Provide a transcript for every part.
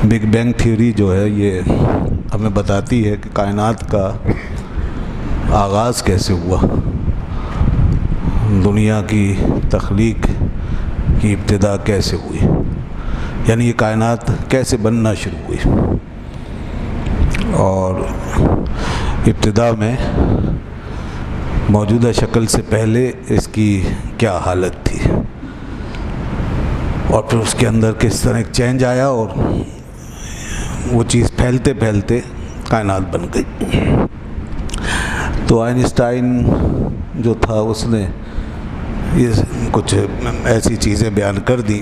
Big bang theory جو ہے یہ ہمیں بتاتی ہے کہ کائنات کا آغاز کیسے ہوا، دنیا کی تخلیق کی ابتدا کیسے ہوئی، یعنی یہ کائنات کیسے بننا شروع ہوئی، اور ابتدا میں موجودہ شکل سے پہلے اس کی کیا حالت تھی، اور پھر اس کے اندر کس طرح ایک چینج آیا اور وہ چیز پھیلتے پھیلتے کائنات بن گئی۔ تو آئنسٹائن جو تھا اس نے یہ کچھ ایسی چیزیں بیان کر دی،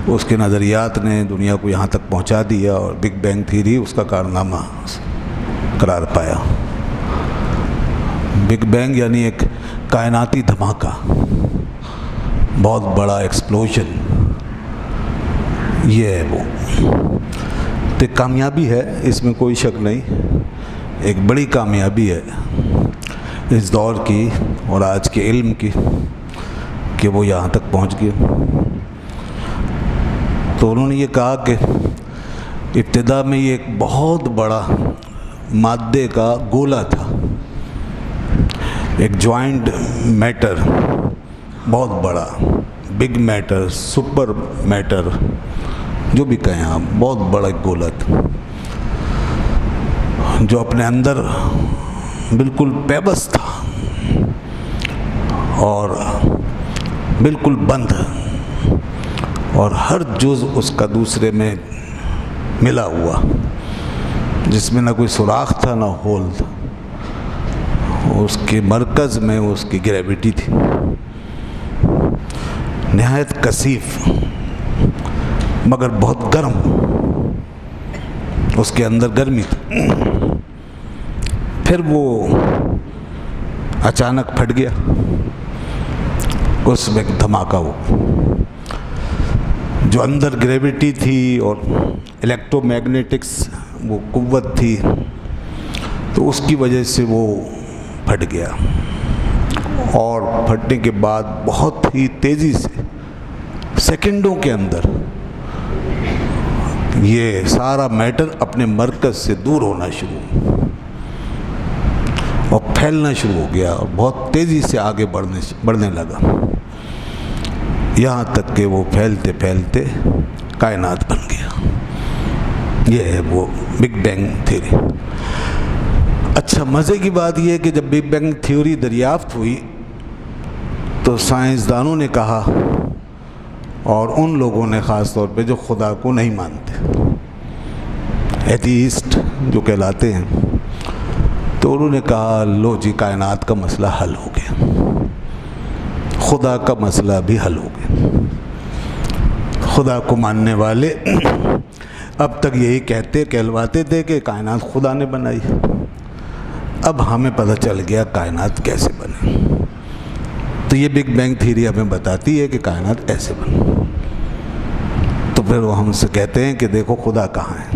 اس کے نظریات نے دنیا کو یہاں تک پہنچا دیا، اور بگ بینگ تھیوری اس کا کارنامہ قرار پایا۔ بگ بینگ یعنی ایک کائناتی دھماکہ، بہت بڑا ایکسپلوژن، یہ ہے وہ۔ تو کامیابی ہے، اس میں کوئی شک نہیں، ایک بڑی کامیابی ہے اس دور کی اور آج کے علم کی کہ وہ یہاں تک پہنچ گئے۔ تو انہوں نے یہ کہا کہ ابتدا میں یہ ایک بہت بڑا مادے کا گولا تھا، ایک جوائنٹ میٹر، بہت بڑا، بگ میٹر، سپر میٹر، جو بھی کہیں آپ، بہت بڑا ایک گولا تھا جو اپنے اندر بالکل پیبست تھا اور بالکل بند، اور ہر جز اس کا دوسرے میں ملا ہوا، جس میں نہ کوئی سوراخ تھا نہ ہول تھا۔ اس کے مرکز میں اس کی گریویٹی تھی، نہایت کثیف مگر بہت گرم، اس کے اندر گرمی تھی۔ پھر وہ اچانک پھٹ گیا، اس میں ایک دھماکہ ہو، جو اندر گریویٹی تھی اور الیکٹرو میگنیٹکس وہ قوت تھی، تو اس کی وجہ سے وہ پھٹ گیا، اور پھٹنے کے بعد بہت ہی تیزی سے سیکنڈوں کے اندر یہ سارا میٹر اپنے مرکز سے دور ہونا شروع اور پھیلنا شروع ہو گیا، اور بہت تیزی سے آگے بڑھنے لگا، یہاں تک کہ وہ پھیلتے پھیلتے کائنات بن گیا۔ یہ ہے وہ بگ بینگ تھیوری۔ اچھا، مزے کی بات یہ ہے کہ جب بگ بینگ تھیوری دریافت ہوئی تو سائنسدانوں نے کہا، اور ان لوگوں نے خاص طور پہ جو خدا کو نہیں مانتے، ایتھیسٹ جو کہلاتے ہیں، تو انہوں نے کہا لو جی، کائنات کا مسئلہ حل ہو گیا، خدا کا مسئلہ بھی حل ہو گیا۔ خدا کو ماننے والے اب تک یہی کہلواتے تھے کہ کائنات خدا نے بنائی، اب ہمیں پتہ چل گیا کائنات کیسے بنے۔ تو یہ بگ بینگ تھیوری ہمیں بتاتی ہے کہ کائنات ایسے بنے۔ تو پھر وہ ہم سے کہتے ہیں کہ دیکھو خدا کہاں ہے،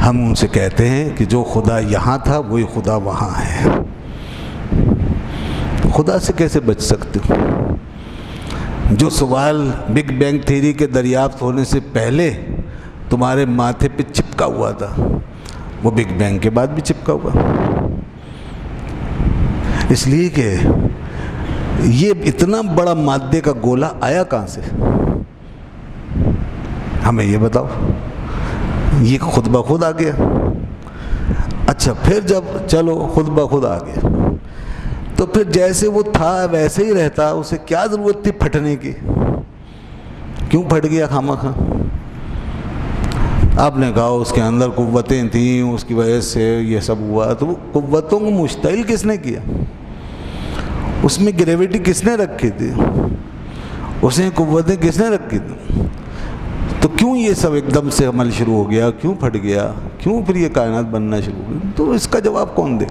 ہم ان سے کہتے ہیں کہ جو خدا یہاں تھا وہی خدا وہاں ہے۔ خدا سے کیسے بچ سکتے ہو؟ جو سوال بگ بینگ تھیوری کے دریافت ہونے سے پہلے تمہارے ماتھے پہ چپکا ہوا تھا، وہ بگ بینگ کے بعد بھی چپکا ہوا، اس لیے کہ یہ اتنا بڑا مادے کا گولا آیا کہاں سے؟ ہمیں یہ بتاؤ، یہ خود بخود آ گیا؟ اچھا، پھر جب چلو خود بخود آ گیا تو پھر جیسے وہ تھا ویسے ہی رہتا، اسے کیا ضرورت تھی پھٹنے کی؟ کیوں پھٹ گیا خامخواہ؟ آپ نے کہا اس کے اندر قوتیں تھیں، اس کی وجہ سے یہ سب ہوا، تو وہ قوتوں کو مشتعل کس نے کیا؟ اس میں گریویٹی کس نے رکھی تھی؟ اس میں قوتیں کس نے رکھی تھی؟ تو کیوں یہ سب ایک دم سے عمل شروع ہو گیا؟ کیوں پھٹ گیا؟ کیوں پھر یہ کائنات بننا شروع ہو گئی؟ تو اس کا جواب کون دے؟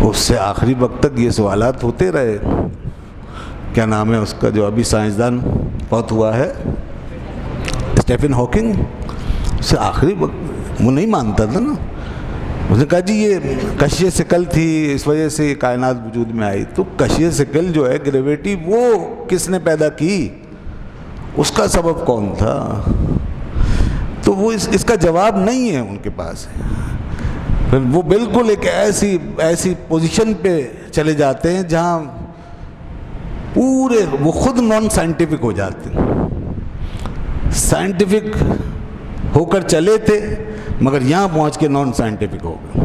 اس سے آخری وقت تک یہ سوالات ہوتے رہے۔ کیا نام ہے اس کا جو ابھی سائنسدان بہت ہوا ہے، اسٹیفن ہاکنگ، اس سے آخری وقت وہ نہیں مانتا تھا نا، اس نے کہا جی یہ کشش ثقل تھی، اس وجہ سے یہ کائنات وجود میں آئی۔ تو کشش ثقل جو ہے، گریویٹی، وہ کس نے پیدا کی؟ اس کا سبب کون تھا؟ تو وہ اس کا جواب نہیں ہے ان کے پاس. پھر وہ بالکل ایک ایسی پوزیشن پہ چلے جاتے ہیں جہاں پورے وہ خود نان سائنٹیفک ہو جاتے ہیں. سائنٹیفک ہو کر چلے تھے مگر یہاں پہنچ کے نان سائنٹیفک ہو گئے.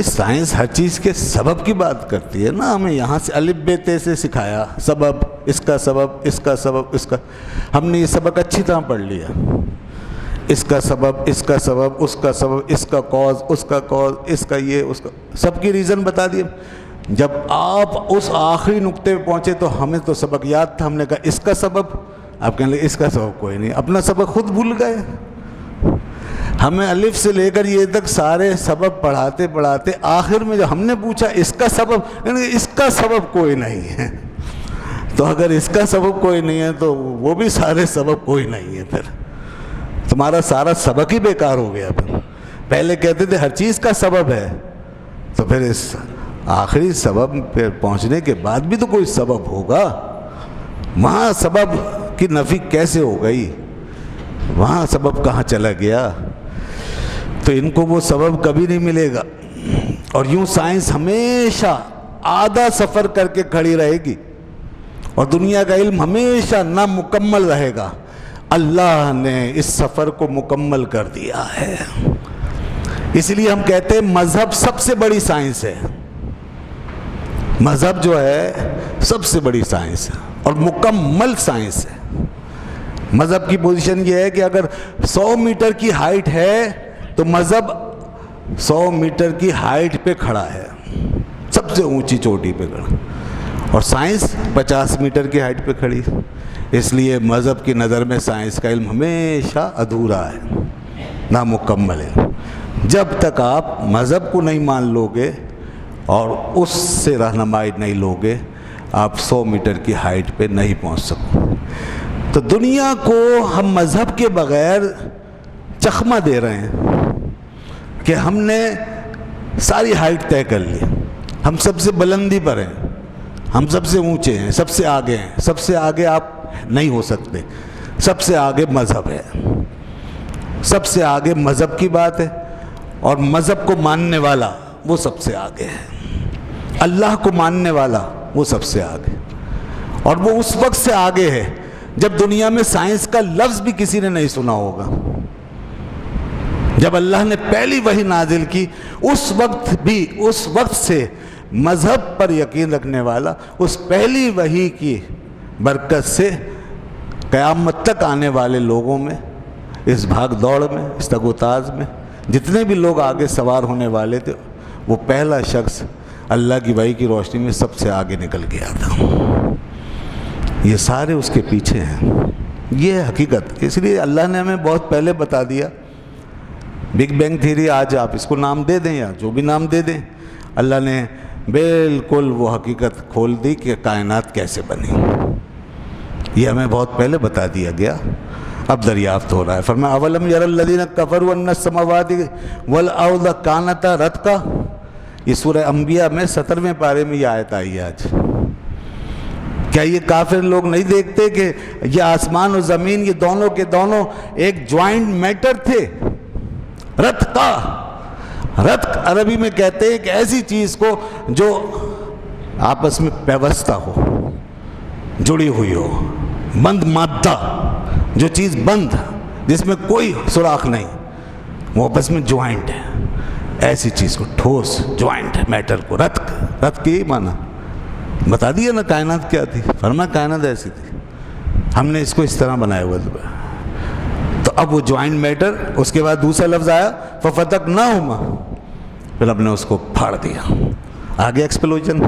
سائنس ہر چیز کے سبب کی بات کرتی ہے نا. ہمیں یہاں سے الف بے تے سے سکھایا سبب، اس کا سبب، اس کا سبب، اس کا. ہم نے یہ سبق اچھی طرح پڑھ لیا. اس کا سبب، اس کا سبب، اس کا سبب، اس کا کاز، اس کا کاز، اس کا یہ، اس کا سب کی ریزن بتا دیے. جب آپ اس آخری نقطے پہ پہنچے تو ہمیں تو سبق یاد تھا. ہم نے کہا اس کا سبب، آپ کہنے لگے اس کا سبب کوئی نہیں. اپنا سبق خود بھول گئے. ہمیں الف سے لے کر یہ تک سارے سبب پڑھاتے پڑھاتے آخر میں جب ہم نے پوچھا اس کا سبب، اس کا سبب کوئی نہیں ہے. تو اگر اس کا سبب کوئی نہیں ہے تو وہ بھی سارے سبب کوئی نہیں ہے. پھر تمہارا سارا سبق ہی بیکار ہو گیا. پھر پہلے کہتے تھے ہر چیز کا سبب ہے، تو پھر اس آخری سبب پہ پہنچنے کے بعد بھی تو کوئی سبب ہوگا. وہاں سبب کی نفی کیسے ہو گئی؟ وہاں سبب کہاں چلا گیا؟ تو ان کو وہ سبب کبھی نہیں ملے گا. اور یوں سائنس ہمیشہ آدھا سفر کر کے کھڑی رہے گی اور دنیا کا علم ہمیشہ نامکمل رہے گا. اللہ نے اس سفر کو مکمل کر دیا ہے. اس لیے ہم کہتے ہیں مذہب سب سے بڑی سائنس ہے. مذہب جو ہے سب سے بڑی سائنس ہے اور مکمل سائنس ہے. مذہب کی پوزیشن یہ ہے کہ اگر 100 میٹر کی ہائٹ ہے تو مذہب 100 میٹر کی ہائٹ پہ کھڑا ہے، سب سے اونچی چوٹی پہ کھڑا. اور سائنس 50 میٹر کی ہائٹ پہ کھڑی. اس لیے مذہب کی نظر میں سائنس کا علم ہمیشہ ادھورا ہے، نامکمل ہے. جب تک آپ مذہب کو نہیں مان لو گے اور اس سے رہنمائی نہیں لو گے، آپ 100 میٹر کی ہائٹ پہ نہیں پہنچ سکو. تو دنیا کو ہم مذہب کے بغیر چخمہ دے رہے ہیں کہ ہم نے ساری ہائٹ طے کر لی، ہم سب سے بلندی پر ہیں، ہم سب سے اونچے ہیں، سب سے آگے ہیں. سب سے آگے آپ نہیں ہو سکتے. سب سے آگے مذہب ہے. سب سے آگے مذہب کی بات ہے اور مذہب کو ماننے والا وہ سب سے آگے ہے. اللہ کو ماننے والا وہ سب سے آگے. اور وہ اس وقت سے آگے ہے جب دنیا میں سائنس کا لفظ بھی کسی نے نہیں سنا ہوگا. جب اللہ نے پہلی وحی نازل کی اس وقت سے مذہب پر یقین رکھنے والا اس پہلی وحی کی برکت سے قیامت تک آنے والے لوگوں میں، اس بھاگ دوڑ میں، اس تگ و تاز میں جتنے بھی لوگ آگے سوار ہونے والے تھے، وہ پہلا شخص اللہ کی وحی کی روشنی میں سب سے آگے نکل گیا تھا. یہ سارے اس کے پیچھے ہیں. یہ حقیقت. اس لیے اللہ نے ہمیں بہت پہلے بتا دیا. بگ بینگ تھیوری آج آپ اس کو نام دے دیں یا جو بھی نام دے دیں، اللہ نے بالکل وہ حقیقت کھول دی کہ کائنات کیسے بنی. یہ ہمیں بہت پہلے بتا دیا گیا، اب دریافت ہو رہا ہے. فرمایا اولم یر الذین کفروا ان السماوات والارض کانتا رتقا. یہ سورہ انبیاء میں 17ویں پارے میں یہ آیت آئی ہے آج. کیا یہ کافر لوگ نہیں دیکھتے کہ یہ آسمان و زمین یہ دونوں کے دونوں ایک جوائنٹ میٹر تھے؟ رتقا. رتق عربی میں کہتے ہیں کہ ایسی چیز کو جو آپس میں پیوستہ ہو، جڑی ہوئی ہو، بند مادہ. جو چیز بند جس میں کوئی سوراخ نہیں، وہ آپس میں جوائنٹ ہے. ایسی چیز کو ٹھوس جوائنٹ میٹر کو رتق. رتق کی معنی بتا دیا نا کائنات کیا تھی. فرمایا کائنات ایسی تھی، ہم نے اس کو اس طرح بنایا ہوا تھا. تو اب وہ جوائنٹ میٹر، اس کے بعد دوسرا لفظ آیا ففتقناہما، پھر ہم نے اس کو پھاڑ دیا. آگے ایکسپلوژن.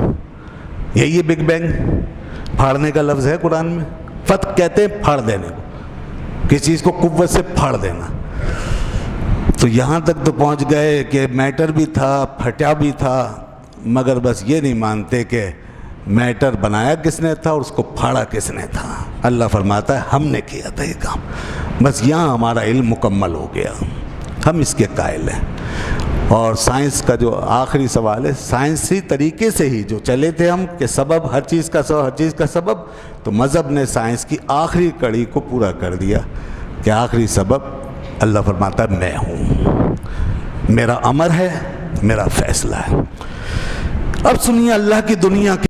یہی بگ بینگ. پھاڑنے کا لفظ ہے قرآن میں. فتح کہتے ہیں پھاڑ دینے کو، کسی چیز کو قوت سے پھاڑ دینا. تو یہاں تک تو پہنچ گئے کہ میٹر بھی تھا، پھٹا بھی تھا، مگر بس یہ نہیں مانتے کہ میٹر بنایا کس نے تھا اور اس کو پھاڑا کس نے تھا. اللہ فرماتا ہے ہم نے کیا تھا یہ کام. بس یہاں ہمارا علم مکمل ہو گیا، ہم اس کے قائل ہیں. اور سائنس کا جو آخری سوال ہے، سائنسی طریقے سے ہی جو چلے تھے ہم کہ سبب ہر چیز کا سبب، ہر چیز کا سبب، تو مذہب نے سائنس کی آخری کڑی کو پورا کر دیا کہ آخری سبب اللہ فرماتا ہے میں ہوں، میرا امر ہے، میرا فیصلہ ہے۔ اب سنیے اللہ کی دنیا کی